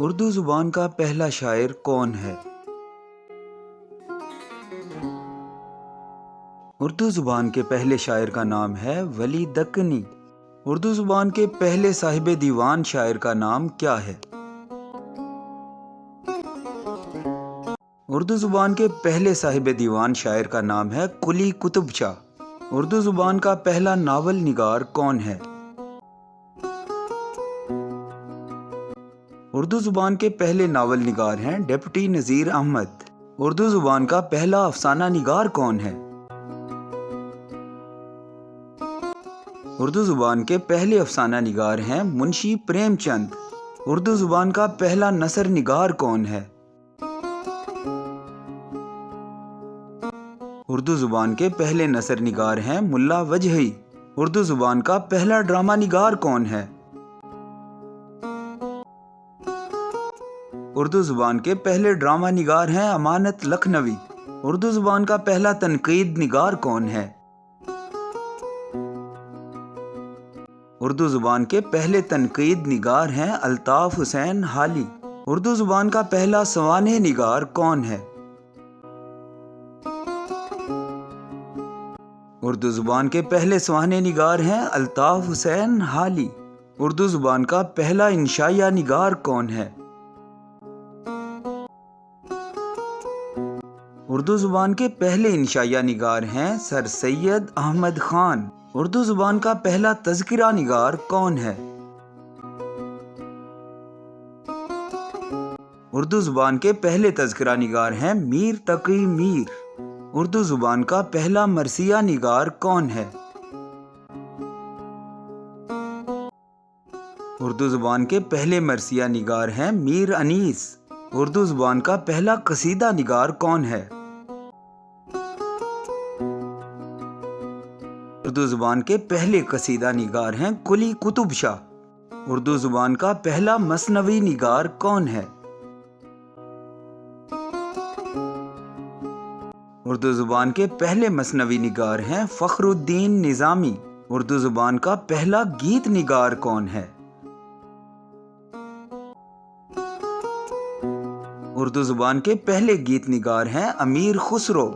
اردو زبان کا پہلا شاعر کون ہے؟ اردو زبان کے پہلے شاعر کا نام ہے ولی دکنی۔ اردو زبان کے پہلے صاحب دیوان شاعر کا نام کیا ہے؟ اردو زبان کے پہلے صاحب دیوان شاعر کا نام ہے قلی قطب شاہ۔ اردو زبان کا پہلا ناول نگار کون ہے؟ اردو زبان کے پہلے ناول نگار ہیں ڈپٹی نذیر احمد۔ اردو زبان کا پہلا افسانہ نگار کون ہے؟ اردو زبان کے پہلے افسانہ نگار ہیں منشی پریم چند۔ اردو زبان کا پہلا نثر نگار کون ہے؟ اردو زبان کے پہلے نثر نگار ہیں ملا وجہی۔ اردو زبان کا پہلا ڈرامہ نگار کون ہے؟ اردو زبان کے پہلے ڈرامہ نگار ہیں امانت لکھنوی۔ اردو زبان کا پہلا تنقید نگار کون ہے؟ اردو زبان کے پہلے تنقید نگار ہیں الطاف حسین حالی۔ اردو زبان کا پہلا سوانح نگار کون ہے؟ اردو زبان کے پہلے سوانح نگار ہیں الطاف حسین حالی۔ اردو زبان کا پہلا انشائیہ نگار کون ہے؟ اردو زبان کے پہلے انشائیہ نگار ہیں سر سید احمد خان۔ اردو زبان کا پہلا تذکرہ نگار کون ہے؟ اردو زبان کے پہلے تذکرہ نگار ہیں میر تقی میر۔ اردو زبان کا پہلا مرثیہ نگار کون ہے؟ اردو زبان کے پہلے مرثیہ نگار ہیں میر انیس۔ اردو زبان کا پہلا قصیدہ نگار کون ہے؟ اردو زبان کے پہلے قصیدہ نگار ہیں قلی قطب شاہ۔ اردو زبان کا پہلا مثنوی نگار کون ہے؟ اردو زبان کے پہلے مثنوی نگار ہیں فخر الدین نظامی۔ اردو زبان کا پہلا گیت نگار کون ہے؟ اردو زبان کے پہلے گیت نگار ہیں امیر خسرو۔